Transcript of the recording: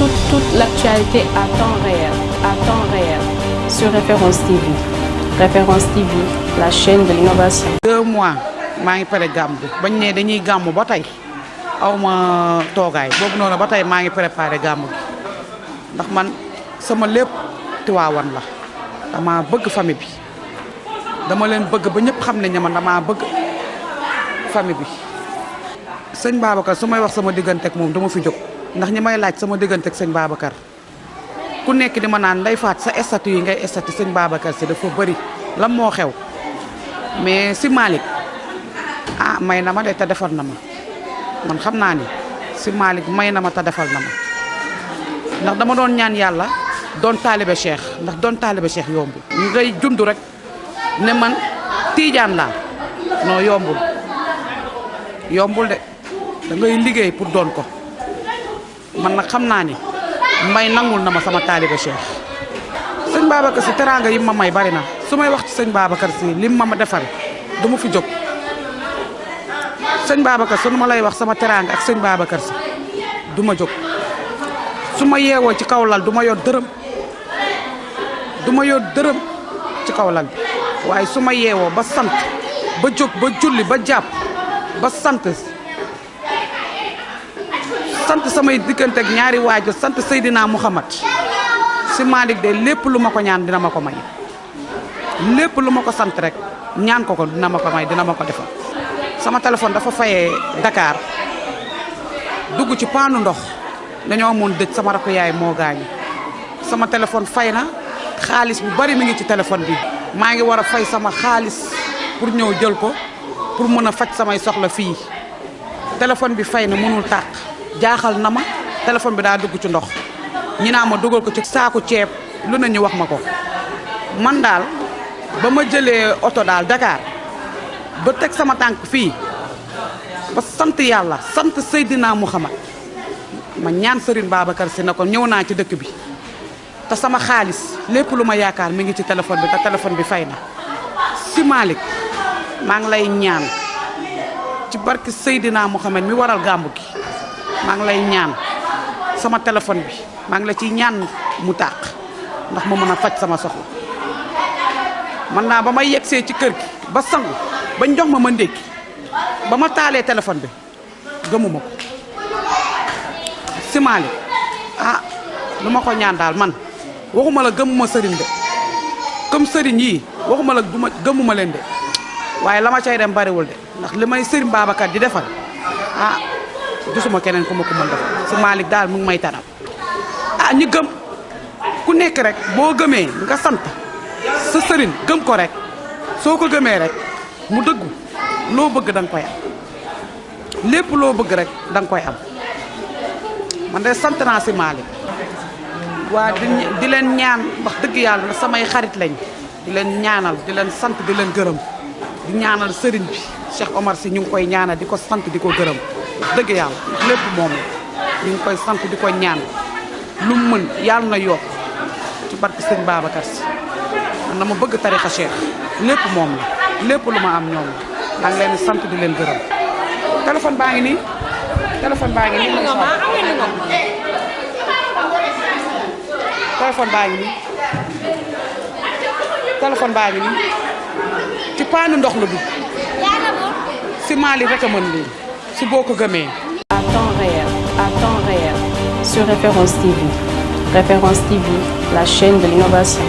toute l'actualité à temps réel, sur Référence TV. Référence TV, la chaîne de l'innovation. 2 mois maa ngi pare gàmmu bañ ne dañuy gàmmu ba tey aw ma toogaay boobu noonu ba tey maa ngi préparé gàmmu gi ndax man sama lépp Tiwaawan la dama bëgg famille bi dama leen bëgg ba ñëpp xam nañ ne man dama bëgg famille bi. sëñ Babacar su may wax sama diggante ak moom dama fi jóg ndax ñi may laaj sama diggante ak sëñ Babacar ku nekk di ma naan Ndeye Fatou sa statut yi ngay statut sëñ Babacar si dafa bëri lan moo xew mais si Malick may na ma de te defal na ma man xam naa ni si Malick may na ma te defal na ma ndax dama doon ñaan yàlla doon taalibe Cheikh ndax doon taalibe Cheikh yombul. ñu ngay jund rek ne man tiijaan laa non yombul de da ngay liggéey pour doon ko man nag xam naa ni may nangul na ma sama taalibe Cheikh. sëñ Babacar si teraanga yi ma may bari na su may wax ci sëñ Babacar si lim ma defal du ma fi jóg sëñ Babacar su ma lay wax sama teraanga ak sëñ Babacar si du ma jóg su ma yeewoo ci kaw lal du ma yor dërëm ci kaw lal bi waaye su ma yeewoo ba sant ba jóg ba julli ba jàpp ba sant samay diggante ak ñaari waajur sant Seydina Muhammad si Malick de lépp lu ma ko ñaan dina ma ko may lépp lu ma ko sant rek ñaan ko dina ma ko may dina ma ko defal. sama téléphone dafa fayee Dakar dugg ci paanu ndox dañoo amoon dëj sama rakk yaay moo gaañu sama téléphone fay na xaalis bu bari mi ngi ci téléphone bi. maa ngi war a fay sama xaalis pour ñëw jël ko pour mën a faj samay soxla fii téléphone bi fay na mënul tàq jaaxal na ma téléphone bi daa dugg ci ndox ñi naa ma dugal ko ci saaku ceeb lu ne ñu wax ma ko man daal ba ma jëlee oto daal Dakar ba teg sama tànk fii ba sant yàlla sant Seydina Muhammad ma ñaan Serigne Babacar si na ko ñëw naa ci dëkk bi te sama xaalis lépp lu ma yaakaar mi ngi ci téléphone bi te téléphone bi fay na si Malick maa ngi lay ñaan ci barki Seydina Muhammad mi waral gàmbu gi maa ngi lay ñaan sama téléphone bi maa ngi la ciy ñaan mu tàq ndax ma mën a faj sama soxla man naa ba may yegsee ci kër gi ba sangu ba jox ma ndékki ba ma taalee téléphone bi gëmuma ko si Malick lu ma ko ñaan daal man waxuma la gëmuma sëriñ de comme sëriñ yii waxuma la gëmuma leen de waaye la ma cay dem bariwul de ndax li may sëriñ Babacar di defal gisuma keneen ku ma ko mën defal si Malick daal mu ngi may tanal ñi gëm ku nekk rek boo gëmee nga sant sa sëriñ gëm ko rek soo ko gëmee rek mu dëggu loo bëgg da nga koy am lépp loo bëgg rek da nga koy am man de sant naa si Malick waa di leen ñaan wax dëgg yàlla samay xarit lañ di leen ñaanal di leen sant di leen gërëm di ñaanal sëriñ bi Cheikh Omar Sy ñu ngi koy ñaanal di ko sant di ko gërëm wax dëgg yàlla lépp moom ñu ngi koy sant di ko ñaan lu mu mën yàlla na yokk ci barke sëñ Babacar Sy man na ma bëgg tarixa Cheikh lépp moom la lépp lu ma am ñoom la maa ngi leen di sant di leen gërëm. téléphone baa ngi nii téléphone baa ngi nii téléphone baa ngi nii téléphone baa ngi nii ci paanu ndox la dugg si Malick rek a mën lii si boo ko gëmee. À temps réel, sur Référence TV. Référence TV, la chaîne de l'innovation.